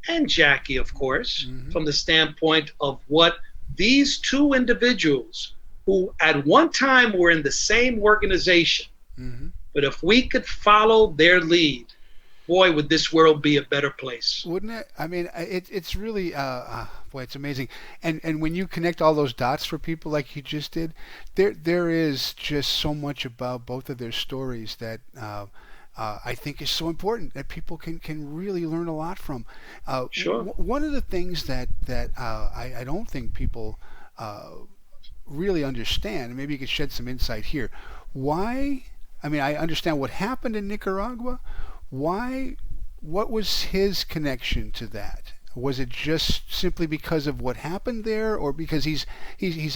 and Jackie, of course, from the standpoint of what these two individuals who at one time were in the same organization, but if we could follow their lead boy, would this world be a better place. Wouldn't it? I mean, it's really, boy, it's amazing. And when you connect all those dots for people like you just did, there is just so much about both of their stories that I think is so important that people can really learn a lot from. Sure. One of the things that I don't think people really understand, and maybe you could shed some insight here. Why? I mean, I understand what happened in Nicaragua. Why? What was his connection to that? Was it just simply because of what happened there, or because he's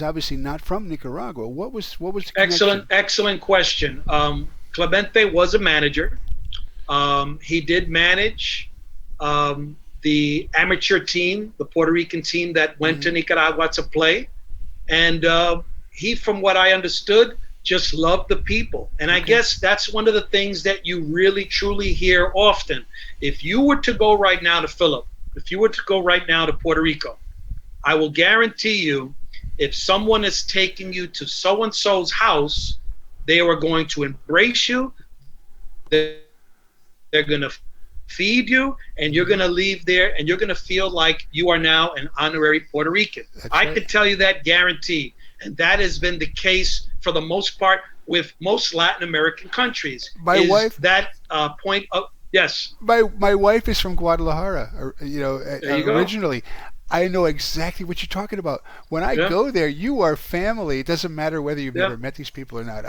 obviously not from Nicaragua? What was the connection? Excellent question. Clemente was a manager. He did manage the amateur team, the Puerto Rican team that went to Nicaragua to play, and he, from what I understood, just loved the people. And I guess that's one of the things that you really truly hear often. If you were to go right now to Philip, if you were to go right now to Puerto Rico, I will guarantee you, if someone is taking you to so-and-so's house, they are going to embrace you. They're going to feed you, and you're going to leave there, and you're going to feel like you are now an honorary Puerto Rican. I can tell you that guaranteed. And that has been the case for the most part with most Latin American countries. My wife, that point of, yes. My wife is from Guadalajara, originally. I know exactly what you're talking about. When I go there, you are family. It doesn't matter whether you've never met these people or not.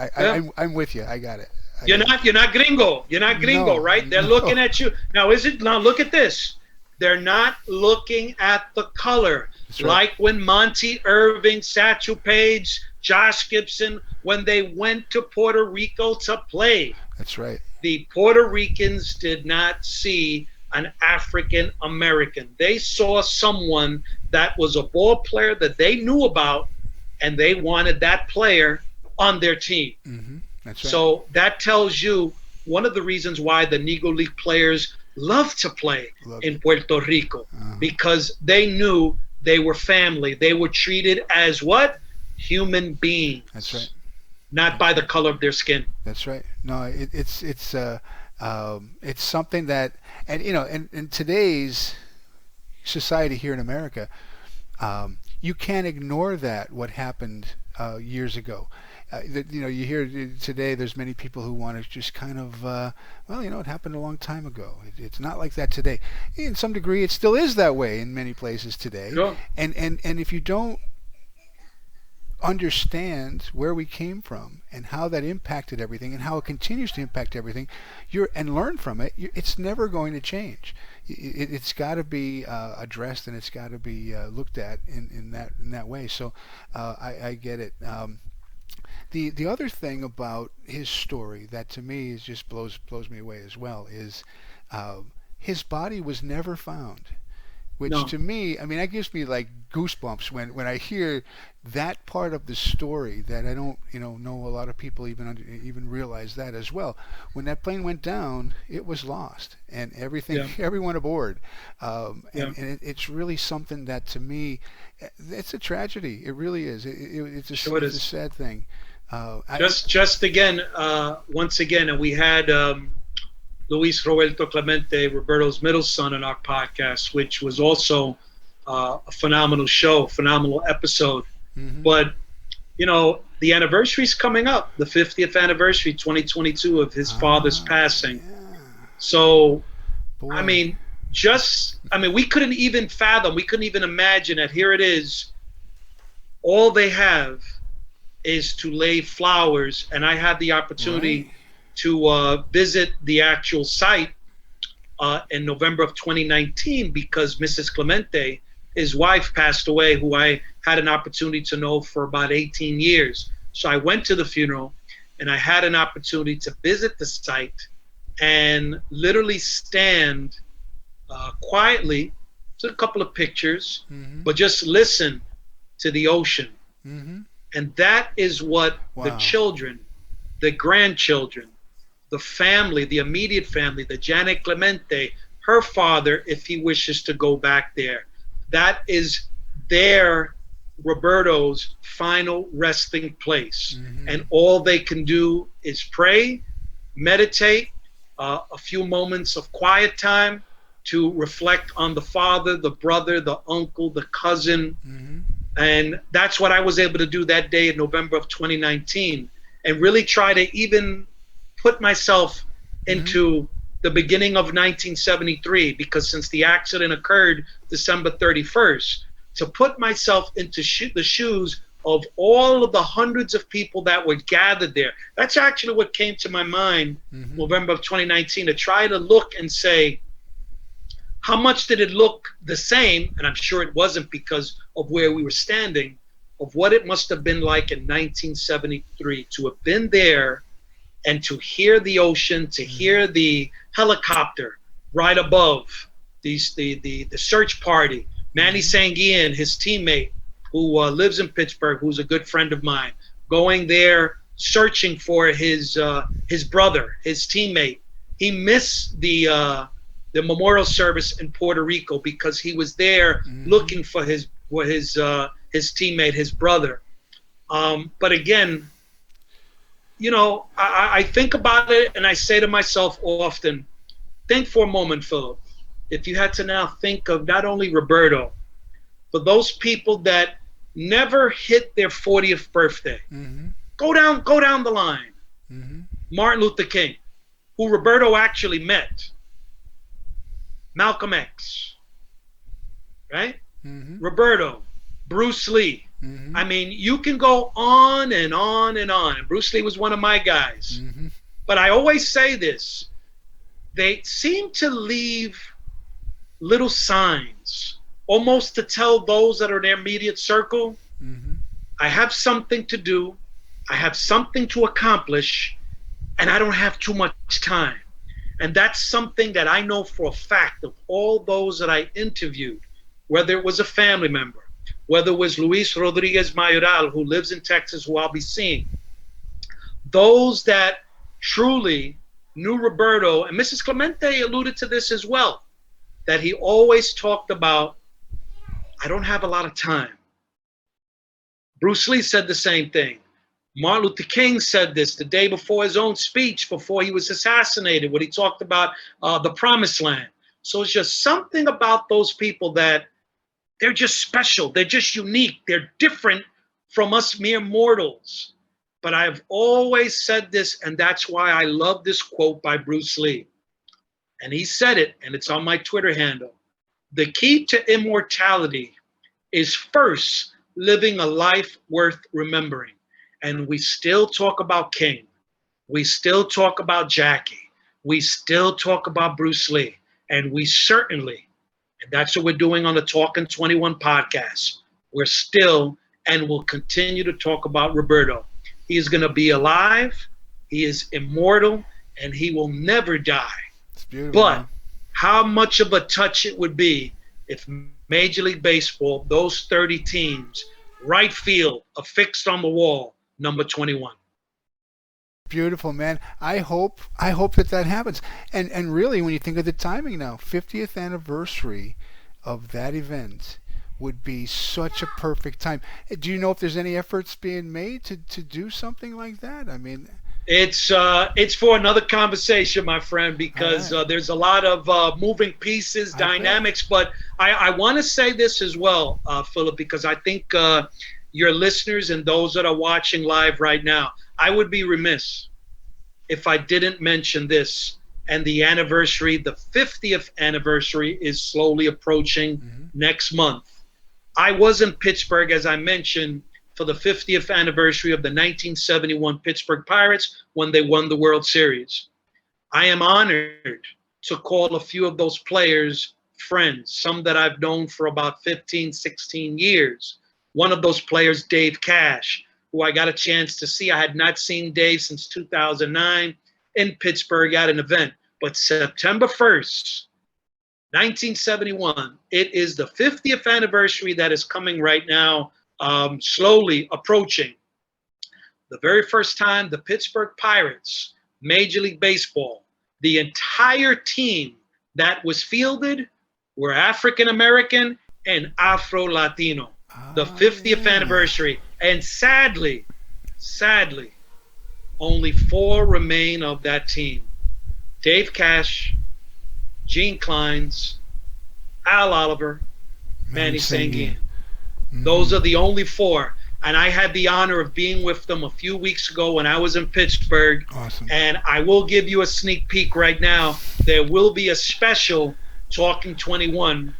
I'm with you. I got it. You're not gringo. You're not gringo, no, right? They're looking at you. Now look at this. They're not looking at the color. Right. Like when Monty Irving, Satchel Paige, Josh Gibson, when they went to Puerto Rico to play. That's right. The Puerto Ricans did not see an African American. They saw someone that was a ball player that they knew about, and they wanted that player on their team. Mm-hmm. That's right. So that tells you one of the reasons why the Negro League players love to play in Puerto Rico, because they knew they were family. They were treated as what? Human beings. That's right. Not by the color of their skin. That's right. No, it's something that, and in today's society here in America, you can't ignore that what happened years ago. You hear today there's many people who want to just kind of, it happened a long time ago. It's not like that today. In some degree, it still is that way in many places today. Sure. And if you don't understand where we came from and how that impacted everything and how it continues to impact everything, and learn from it, it's never going to change. It's got to be addressed, and it's got to be looked at in that way. So I get it. The other thing about his story that to me is just blows me away as well is his body was never found, which to me, I mean, that gives me like goosebumps when I hear that part of the story that I don't know a lot of people even realize that as well. When that plane went down, it was lost, and everyone aboard, and it's really something that to me, it's a tragedy. It really is. It's a sad thing. Once again, and we had Luis Roberto Clemente, Roberto's middle son, on our podcast, which was also a phenomenal show, phenomenal episode. Mm-hmm. But the anniversary's coming up, the 50th anniversary, 2022, of his father's passing. Yeah. So, boy. I mean, we couldn't even fathom, we couldn't even imagine that here it is. All they have is to lay flowers, and I had the opportunity to visit the actual site in November of 2019 because Mrs. Clemente, his wife, passed away, who I had an opportunity to know for about 18 years. So I went to the funeral, and I had an opportunity to visit the site and literally stand quietly, took a couple of pictures, but just listen to the ocean. Mm-hmm. And that is what the children, the grandchildren, the family, the immediate family, the Janet Clemente, her father, if he wishes to go back there, that is their, Roberto's, final resting place. Mm-hmm. And all they can do is pray, meditate, a few moments of quiet time to reflect on the father, the brother, the uncle, the cousin. Mm-hmm. And that's what I was able to do that day in November of 2019, and really try to even put myself Mm-hmm. into the beginning of 1973, because since the accident occurred December 31st, to put myself into the shoes of all of the hundreds of people that were gathered there. That's actually what came to my mind, Mm-hmm. November of 2019, to try to look and say, how much did it look the same? And I'm sure it wasn't, because of where we were standing, of what it must have been like in 1973 to have been there and to hear the ocean, to hear the helicopter right above the search party. Manny Sanguian, his teammate, who lives in Pittsburgh, who's a good friend of mine, going there searching for his brother, his teammate. He missed the memorial service in Puerto Rico because he was there looking for his teammate, his brother. But again, you know, I think about it and I say to myself often, think for a moment, Philip, if you had to now think of not only Roberto, but those people that never hit their 40th birthday. Mm-hmm. Go down the line. Mm-hmm. Martin Luther King, who Roberto actually met. Malcolm X, right? Mm-hmm. Roberto, Bruce Lee. Mm-hmm. I mean, you can go on and on and on. And Bruce Lee was one of my guys. Mm-hmm. But I always say this. They seem to leave little signs, almost to tell those that are in their immediate circle, Mm-hmm. I have something to do, I have something to accomplish, and I don't have too much time. And that's something that I know for a fact of all those that I interviewed, whether it was a family member, whether it was Luis Rodriguez Mayoral, who lives in Texas, who I'll be seeing. Those that truly knew Roberto, and Mrs. Clemente alluded to this as well, that he always talked about, I don't have a lot of time. Bruce Lee said the same thing. Martin Luther King said this the day before his own speech, before he was assassinated, when he talked about the promised land. So it's just something about those people that they're just special. They're just unique. They're different from us mere mortals. But I've always said this, and that's why I love this quote by Bruce Lee. And he said it, and it's on my Twitter handle. The key to immortality is first living a life worth remembering. And we still talk about King. We still talk about Jackie. We still talk about Bruce Lee. And we certainly, and that's what we're doing on the Talking 21 podcast, we're still and will continue to talk about Roberto. He is going to be alive. He is immortal, and he will never die. It's beautiful. But man. how much of a touch it would be if Major League Baseball, those 30 teams, right field, affixed on the wall, number 21. Beautiful, man. I hope that happens. And really, when you think of the timing now, 50th anniversary of that event would be such a perfect time. Do you know if there's any efforts being made to do something like that? I mean, it's for another conversation, my friend, because right. There's a lot of moving pieces, dynamics. But I want to say this as well, Philip, because I think your listeners and those that are watching live right now, I would be remiss if I didn't mention this. And the anniversary, the 50th anniversary, is slowly approaching next month. I was in Pittsburgh, as I mentioned, for the 50th anniversary of the 1971 Pittsburgh Pirates when they won the World Series. I am honored to call a few of those players friends, some that I've known for about 15, 16 years. One of those players, Dave Cash, who I got a chance to see. I had not seen Dave since 2009 in Pittsburgh at an event. But September 1st, 1971, it is the 50th anniversary that is coming right now, slowly approaching. The very first time the Pittsburgh Pirates, Major League Baseball, the entire team that was fielded were African-American and Afro-Latino. The 50th anniversary. And sadly, only 4 remain of that team. Dave Cash, Gene Clines, Al Oliver, Manny Sanguin. Mm-hmm. Those are the only four. And I had the honor of being with them a few weeks ago when I was in Pittsburgh. Awesome. And I will give you a sneak peek right now. There will be a special Talking 21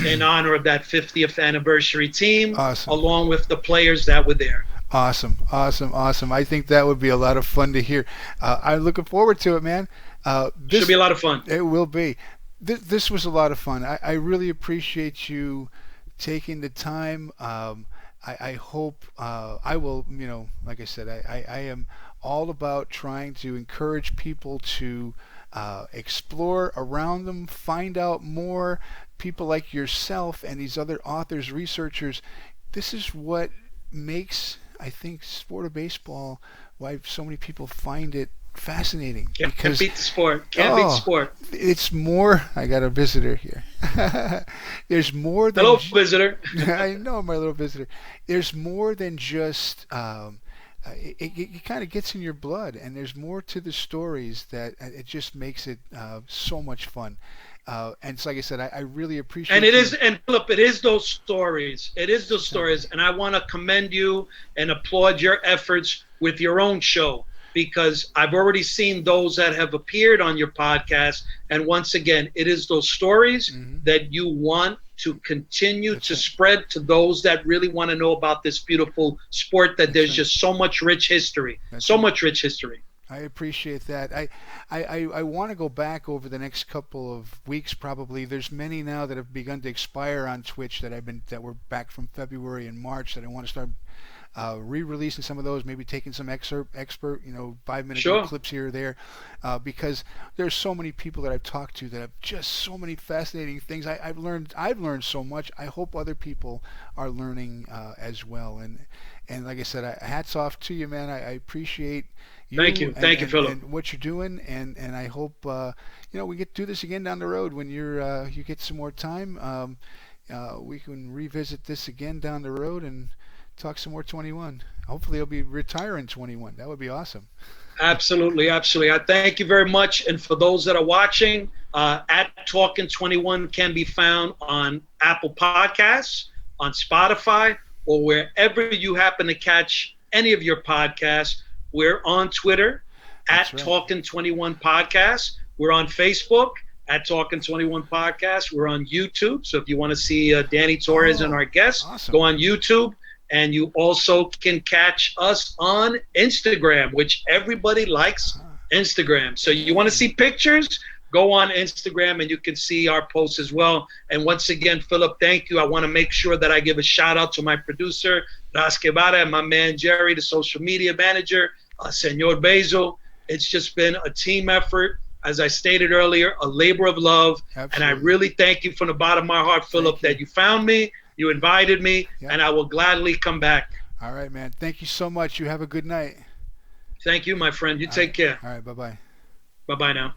in honor of that 50th anniversary team, awesome, along with the players that were there. Awesome. I think that would be a lot of fun to hear. I'm looking forward to it, man. This should be a lot of fun. It will be. This was a lot of fun. I really appreciate you taking the time. I hope I will, like I said, I am all about trying to encourage people to explore around them, find out more. People like yourself and these other authors, researchers, this is what makes, I think, sport of baseball, why so many people find it fascinating. Can't beat the sport. Can't beat the sport. It's more. I got a visitor here. There's more than. Hello, visitor. I know, my little visitor. There's more than just. It kind of gets in your blood, and there's more to the stories that it just makes it so much fun. And it's like I said, I really appreciate. And it is, and Philip, it is those stories. It is those stories, and I want to commend you and applaud your efforts with your own show, because I've already seen those that have appeared on your podcast. And once again, it is those stories that you want to continue to spread to those that really want to know about this beautiful sport that there's just so much rich history, much rich history. I appreciate that. I want to go back over the next couple of weeks probably. There's many now that have begun to expire on Twitch that were back from February and March that I want to start re-releasing some of those, maybe taking some expert 5-minute clips here or there, because there's so many people that I've talked to that have just so many fascinating things. I've learned so much. I hope other people are learning as well. And like I said, hats off to you, man. I appreciate you. Thank you, Philip, and what you're doing. And I hope we get to do this again down the road when you get some more time. We can revisit this again down the road and talk some more 21. Hopefully he'll be retiring 21. That would be awesome. Absolutely. I thank you very much. And for those that are watching, at Talking 21 can be found on Apple Podcasts, on Spotify, or wherever you happen to catch any of your podcasts. We're on Twitter at Talking 21 Podcast. We're on Facebook at Talking 21 Podcast. We're on YouTube. So if you want to see Danny Torres and our guests, go on YouTube. And you also can catch us on Instagram, which everybody likes Instagram. So you want to see pictures? Go on Instagram and you can see our posts as well. And once again, Philip, thank you. I want to make sure that I give a shout out to my producer, Ras Guevara, and my man, Jerry, the social media manager, Senor Bezo. It's just been a team effort. As I stated earlier, a labor of love. Absolutely. And I really thank you from the bottom of my heart, Philip, that you found me. You invited me, and I will gladly come back. All right, man. Thank you so much. You have a good night. Thank you, my friend. You take care. All right, bye-bye. Bye-bye now.